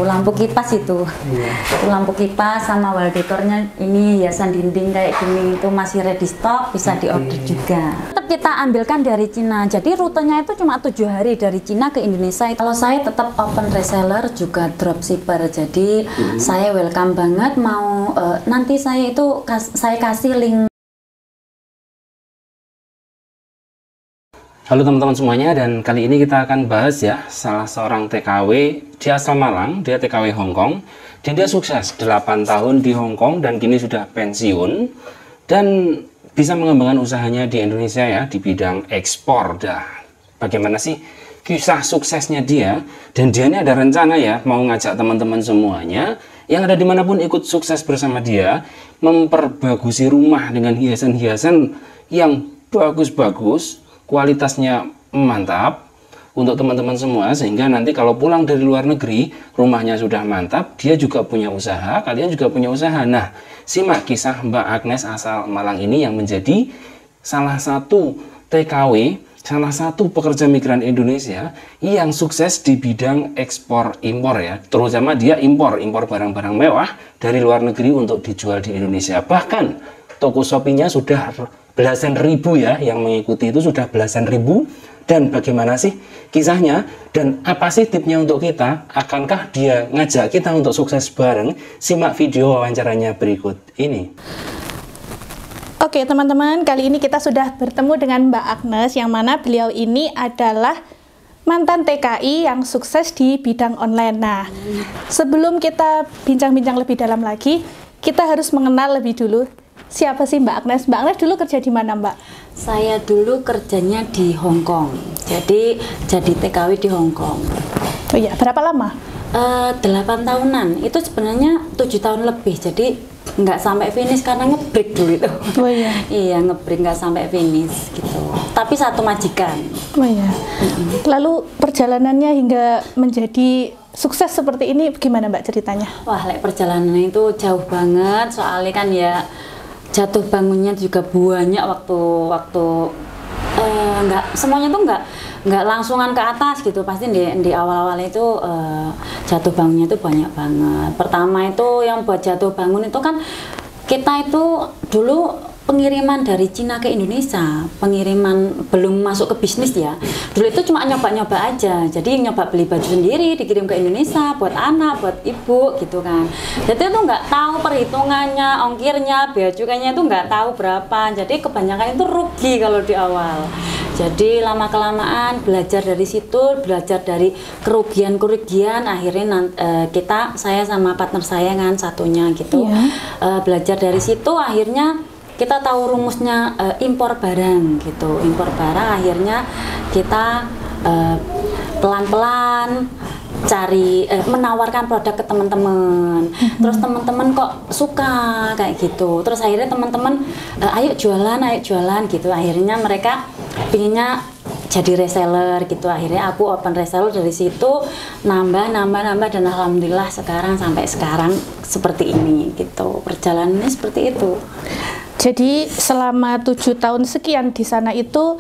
lampu kipas itu. Itu lampu kipas sama wall dekornya ini hiasan dinding kayak gini itu masih ready stock, bisa diorder juga. Tetap kita ambilkan dari Cina. Jadi rutenya itu cuma 7 hari dari Cina ke Indonesia. Kalau saya tetap open reseller juga dropshipper. Jadi saya welcome banget mau nanti saya itu saya kasih link. Halo teman-teman semuanya, dan kali ini kita akan bahas ya salah seorang TKW di asal Malang, dia TKW Hongkong, dan dia sukses 8 tahun di Hongkong dan kini sudah pensiun dan bisa mengembangkan usahanya di Indonesia ya di bidang ekspor. Dah, bagaimana sih kisah suksesnya dia? Dan dia ini ada rencana ya mau ngajak teman-teman semuanya yang ada dimanapun ikut sukses bersama dia, memperbagusi rumah dengan hiasan-hiasan yang bagus-bagus, kualitasnya mantap untuk teman-teman semua, sehingga nanti kalau pulang dari luar negeri rumahnya sudah mantap, dia juga punya usaha, kalian juga punya usaha. Nah, simak kisah Mbak Agnes asal Malang ini yang menjadi salah satu TKW, salah satu pekerja migran Indonesia yang sukses di bidang ekspor impor ya, terutama dia impor barang-barang mewah dari luar negeri untuk dijual di Indonesia. Bahkan toko Shopee-nya sudah belasan ribu ya, yang mengikuti itu sudah belasan ribu. Dan bagaimana sih kisahnya dan apa sih tipnya untuk kita? Akankah dia ngajak kita untuk sukses bareng? Simak video wawancaranya berikut ini. Oke teman-teman, kali ini kita sudah bertemu dengan Mbak Agnes, yang mana beliau ini adalah mantan TKI yang sukses di bidang online. Nah, sebelum kita bincang-bincang lebih dalam lagi, kita harus mengenal lebih dulu siapa sih Mbak Agnes? Mbak Agnes dulu kerja di mana, Mbak? Saya dulu kerjanya di Hongkong. Jadi TKW di Hongkong. Oh iya, berapa lama? 8 tahunan. Itu sebenarnya 7 tahun lebih. Jadi nggak sampai finish karena ngebreak dulu itu. Oh iya. Iya, ngebreak nggak sampai finish gitu. Tapi satu majikan. Oh iya. Lalu perjalanannya hingga menjadi sukses seperti ini gimana Mbak ceritanya? Wah, perjalanannya itu jauh banget. Soalnya kan ya jatuh bangunnya juga banyak waktu nggak semuanya tuh nggak langsungan ke atas gitu, pasti di awal-awal itu jatuh bangunnya itu banyak banget. Pertama itu yang buat jatuh bangun itu kan kita itu dulu pengiriman dari Cina ke Indonesia, pengiriman belum masuk ke bisnis ya. Dulu itu cuma nyoba-nyoba aja, jadi nyoba beli baju sendiri, dikirim ke Indonesia buat anak, buat ibu gitu kan. Jadi itu nggak tahu perhitungannya, ongkirnya, bea cukainya itu nggak tahu berapa. Jadi kebanyakan itu rugi kalau di awal. Jadi lama-kelamaan belajar dari situ, belajar dari kerugian-kerugian, akhirnya saya sama partner saya kan satunya gitu, belajar dari situ akhirnya kita tahu rumusnya impor barang gitu. Impor barang akhirnya kita pelan-pelan cari menawarkan produk ke teman-teman. Terus teman-teman kok suka kayak gitu. Terus akhirnya teman-teman ayo jualan gitu. Akhirnya mereka pinginnya jadi reseller gitu. Akhirnya aku open reseller, dari situ nambah dan alhamdulillah sekarang sampai sekarang seperti ini gitu. Perjalanannya seperti itu. Jadi selama 7 tahun sekian di sana itu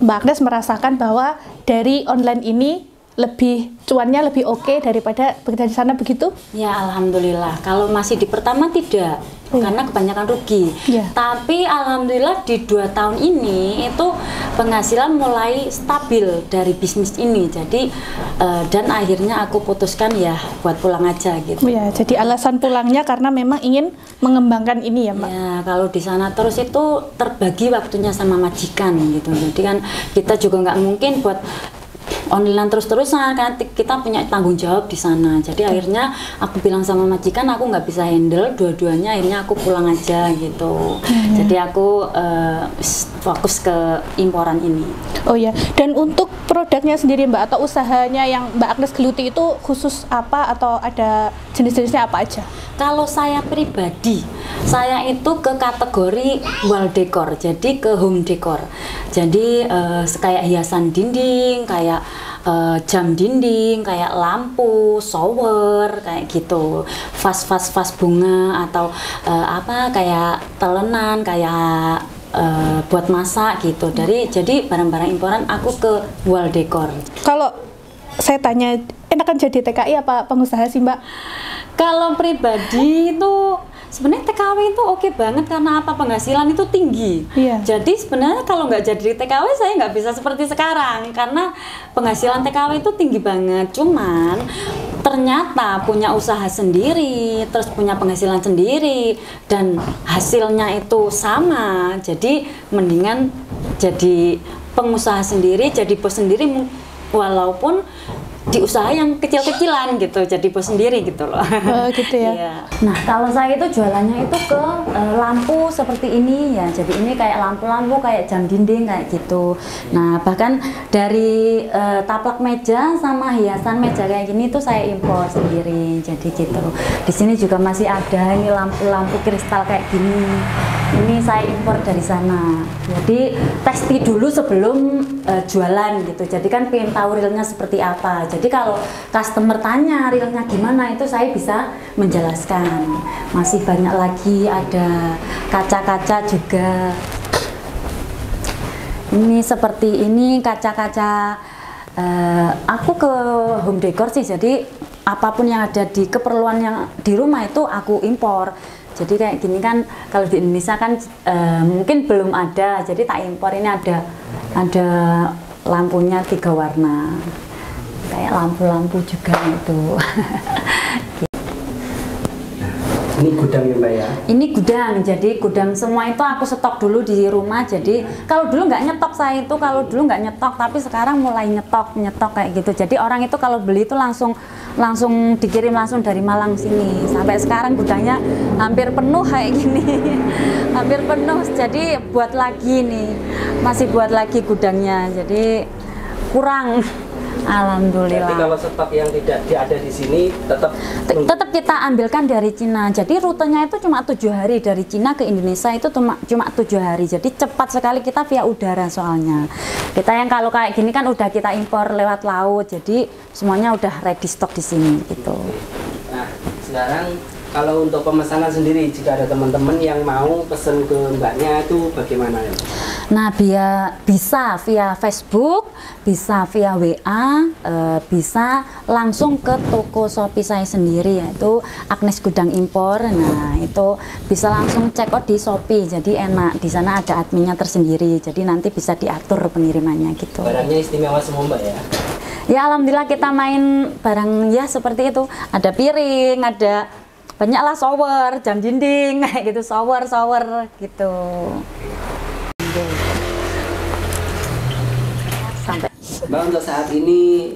Mbak Agnes merasakan bahwa dari online ini cuannya lebih oke daripada bekerja di sana, begitu? Ya alhamdulillah. Kalau masih di pertama tidak, karena kebanyakan rugi. Tapi alhamdulillah di 2 tahun ini itu penghasilan mulai stabil dari bisnis ini. Jadi dan akhirnya aku putuskan ya buat pulang aja gitu. Ya, jadi alasan pulangnya karena memang ingin mengembangkan ini ya Mbak? Ya, kalau di sana terus itu terbagi waktunya sama majikan gitu. Jadi kan kita juga nggak mungkin buat online terus-terusan, karena kita punya tanggung jawab di sana. Jadi akhirnya aku bilang sama majikan aku nggak bisa handle dua-duanya, akhirnya aku pulang aja gitu. Jadi aku fokus ke imporan ini. Oh ya, dan untuk produknya sendiri Mbak, atau usahanya yang Mbak Agnes geluti itu khusus apa, atau ada jenis-jenisnya apa aja? Kalau saya pribadi, saya itu ke kategori wall decor, jadi ke home decor. Jadi kayak hiasan dinding, kayak jam dinding, kayak lampu, shower, kayak gitu, vas bunga, atau kayak telenan, kayak buat masak gitu. Jadi barang-barang imporan aku ke wall decor. Kalau saya tanya, enakan jadi TKI apa pengusaha sih Mbak? Kalau pribadi itu sebenarnya TKW itu oke banget karena apa, penghasilan itu tinggi. Iya. Jadi sebenarnya kalau nggak jadi TKW saya nggak bisa seperti sekarang karena penghasilan TKW itu tinggi banget. Cuman ternyata punya usaha sendiri, terus punya penghasilan sendiri dan hasilnya itu sama. Jadi mendingan jadi pengusaha sendiri, jadi bos sendiri walaupun di usaha yang kecil-kecilan gitu, jadi bos sendiri gitu loh. Oh, gitu ya. Iya. Nah, kalau saya itu jualannya itu ke lampu seperti ini ya. Jadi ini kayak lampu-lampu kayak jam dinding kayak gitu. Nah, bahkan dari taplak meja sama hiasan meja kayak gini tuh saya impor sendiri. Jadi gitu. Di sini juga masih ada ini lampu-lampu kristal kayak gini. Ini saya impor dari sana. Jadi testi dulu sebelum jualan gitu. Jadi kan pengen tahu realnya seperti apa. Jadi kalau customer tanya realnya gimana, itu saya bisa menjelaskan. Masih banyak lagi, ada kaca-kaca juga. Ini seperti ini kaca-kaca. Aku ke home decor sih, jadi apapun yang ada di keperluan yang di rumah itu aku impor. Jadi kayak gini kan, kalau di Indonesia kan mungkin belum ada, jadi tak impor. Ini ada lampunya 3 warna, kayak lampu-lampu juga itu. Ini gudang ya Mbak ya? Ini gudang, jadi gudang semua itu aku stok dulu di rumah. Jadi kalau dulu nggak nyetok saya itu, kalau dulu nggak nyetok, tapi sekarang mulai nyetok kayak gitu. Jadi orang itu kalau beli itu langsung dikirim langsung dari Malang sini. Sampai sekarang gudangnya hampir penuh kayak gini. Hampir penuh, jadi buat lagi nih, masih buat lagi gudangnya. Jadi kurang. Alhamdulillah. Jadi kalau stok yang tidak ada di sini tetap kita ambilkan dari Cina. Jadi rutenya itu cuma 7 hari dari Cina ke Indonesia, itu cuma 7 hari. Jadi cepat sekali kita via udara soalnya. Kita yang kalau kayak gini kan udah kita impor lewat laut. Jadi semuanya udah ready stock di sini gitu. Nah, sekarang kalau untuk pemesanan sendiri, jika ada teman-teman yang mau pesen ke Mbaknya itu bagaimana ya? Nah, bisa via Facebook, bisa via WA, bisa langsung ke toko Shopee saya sendiri, yaitu Agnes Gudang Impor. Nah, itu bisa langsung check out di Shopee, jadi enak. Di sana ada adminnya tersendiri, jadi nanti bisa diatur pengirimannya gitu. Barangnya istimewa semua Mbak ya? Ya, alhamdulillah kita main barang ya seperti itu. Ada piring, ada banyaklah shower, jam dinding kayak gitu, shower gitu. Sampai. Mbak, untuk saat ini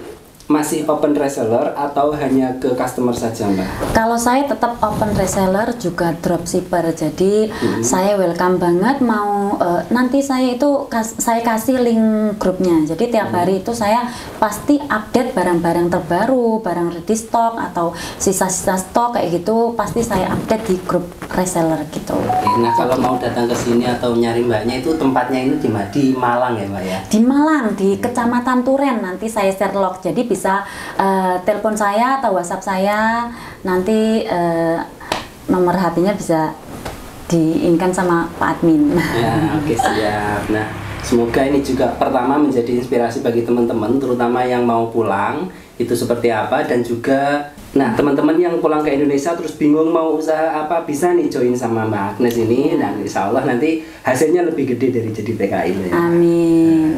masih open reseller atau hanya ke customer saja Mbak? Kalau saya tetap open reseller juga dropshipper, jadi saya welcome banget mau nanti saya kasih link grupnya, jadi tiap hari itu saya pasti update barang-barang terbaru, barang ready stock atau sisa-sisa stok kayak gitu, pasti saya update di grup reseller gitu. Oke, nah kalau mau datang ke sini atau nyari Mbaknya itu tempatnya ini di Malang ya Mbak ya? Di Malang, di Kecamatan Turen, nanti saya share log, jadi bisa telepon saya atau WhatsApp saya, nanti nomor HP-nya bisa diinkan sama Pak Admin. Ya, oke, siap. Nah, semoga ini juga pertama menjadi inspirasi bagi teman-teman, terutama yang mau pulang itu seperti apa, dan juga nah teman-teman yang pulang ke Indonesia terus bingung mau usaha apa, bisa nih join sama Mbak Agnes ini, dan insya Allah nanti hasilnya lebih gede dari jadi TKI ya. Amin.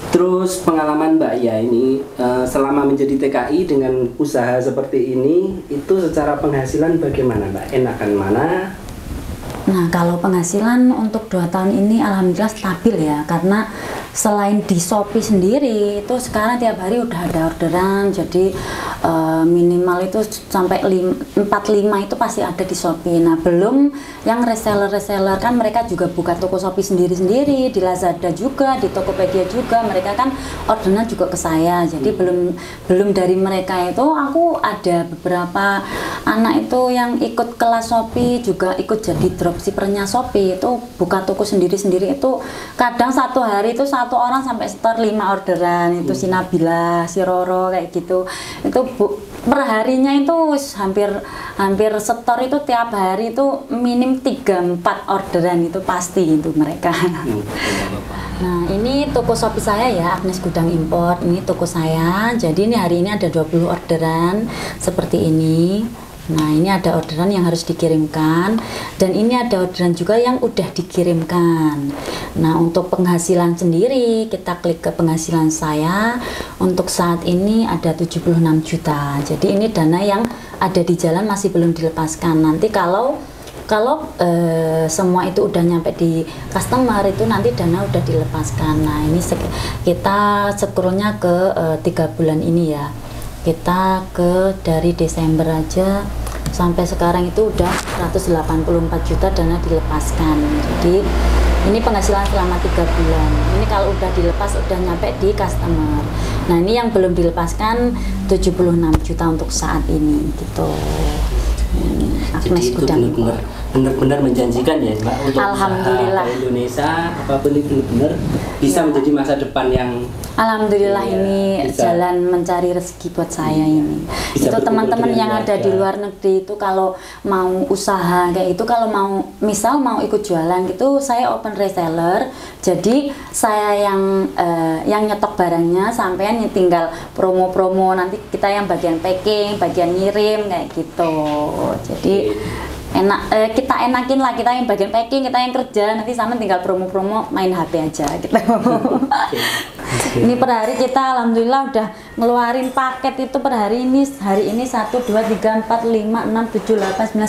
Terus pengalaman Mbak ya ini selama menjadi TKI dengan usaha seperti ini, itu secara penghasilan bagaimana Mbak? Enakan mana? Nah, kalau penghasilan untuk 2 tahun ini alhamdulillah stabil ya, karena selain di Shopee sendiri itu sekarang tiap hari udah ada orderan, jadi minimal itu sampai 4-5 itu pasti ada di Shopee. Nah, belum yang reseller kan mereka juga buka toko Shopee sendiri-sendiri, di Lazada juga, di Tokopedia juga, mereka kan orderan juga ke saya. Jadi belum dari mereka itu aku ada beberapa anak itu yang ikut kelas Shopee juga ikut jadi dropshippernya Shopee, itu buka toko sendiri-sendiri, itu kadang satu hari itu satu orang sampai setor 5 orderan, itu si Nabila, si Roro kayak gitu. Itu perharinya itu hampir setor itu tiap hari itu minim 3-4 orderan itu pasti itu mereka. Nah, ini toko Shopee saya ya, Agnes Gudang Import. Ini toko saya. Jadi ini hari ini ada 20 orderan seperti ini. Nah, ini ada orderan yang harus dikirimkan, dan ini ada orderan juga yang udah dikirimkan. Nah, untuk penghasilan sendiri, kita klik ke penghasilan saya. Untuk saat ini ada 76 juta. Jadi ini dana yang ada di jalan masih belum dilepaskan. Nanti kalau semua itu udah nyampe di customer, itu nanti dana udah dilepaskan. Nah, ini kita scrollnya ke 3 bulan ini ya. Kita dari Desember aja sampai sekarang itu udah 184 juta dana dilepaskan. Jadi ini penghasilan selama 3 bulan. Ini kalau udah dilepas udah nyampe di customer. Nah, ini yang belum dilepaskan 76 juta untuk saat ini gitu. Jadi itu benar-benar menjanjikan ya Mbak untuk Alhamdulillah. usaha Indonesia, apapun itu benar-benar bisa menjadi masa depan yang Alhamdulillah ya, ini bisa. jalan mencari rezeki buat saya ini. Bisa Itu teman-teman berkumpul yang dengan ada di keluarga. luar negeri itu kalau mau usaha kayak itu, kalau mau misal mau ikut jualan gitu, saya open reseller. Jadi saya yang nyetok barangnya, sampean tinggal promo-promo, nanti kita yang bagian packing, bagian ngirim kayak gitu. Jadi enak, kita enakin lah, kita yang bagian packing, kita yang kerja, nanti sama tinggal promo-promo, main HP aja gitu. Ini per hari kita alhamdulillah udah ngeluarin paket itu per hari ini 1, 2, 3, 4, 5, 6, 7, 8, 9,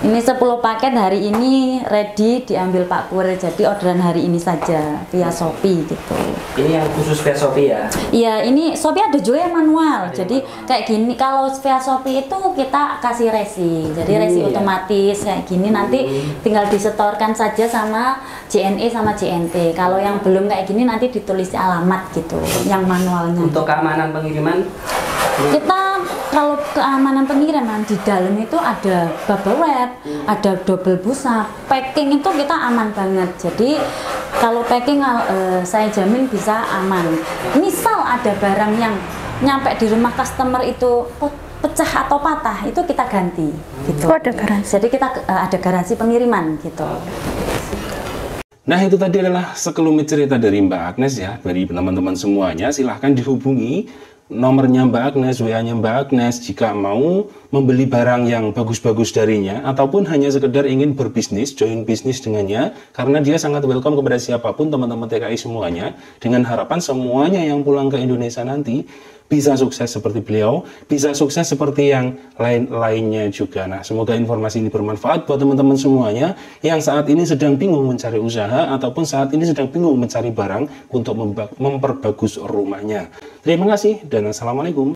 10. Ini 10 paket hari ini ready diambil Pak Kurir. Jadi orderan hari ini saja via Shopee gitu. ini yang khusus via Shopee ya. Iya, ini Shopee ada juga yang manual. Jadi kayak gini, kalau via Shopee itu kita kasih resi. Jadi resi iya. otomatis kayak gini, nanti tinggal disetorkan saja sama JNE sama JNT. Kalau yang belum kayak gini nanti ditulis alamat gitu, yang manualnya. Untuk keamanan pengiriman Kita kalau keamanan pengiriman di dalam itu ada bubble wrap, ada double busa, packing itu kita aman banget. Jadi kalau packing saya jamin bisa aman. Misal ada barang yang nyampe di rumah customer itu pecah atau patah, itu kita ganti gitu. Oh, ada garansi. Jadi kita ada garansi pengiriman gitu. Nah, itu tadi adalah sekelumit cerita dari Mbak Agnes ya, dari teman-teman semuanya. Silahkan dihubungi nomornya Mbak Agnes, WA-nya Mbak Agnes jika mau membeli barang yang bagus-bagus darinya, ataupun hanya sekedar ingin berbisnis, join bisnis dengannya, karena dia sangat welcome kepada siapapun, teman-teman TKI semuanya, dengan harapan semuanya yang pulang ke Indonesia nanti bisa sukses seperti beliau, bisa sukses seperti yang lain-lainnya juga. Nah, semoga informasi ini bermanfaat buat teman-teman semuanya yang saat ini sedang bingung mencari usaha ataupun saat ini sedang bingung mencari barang untuk memperbagus rumahnya. Terima kasih dan assalamualaikum.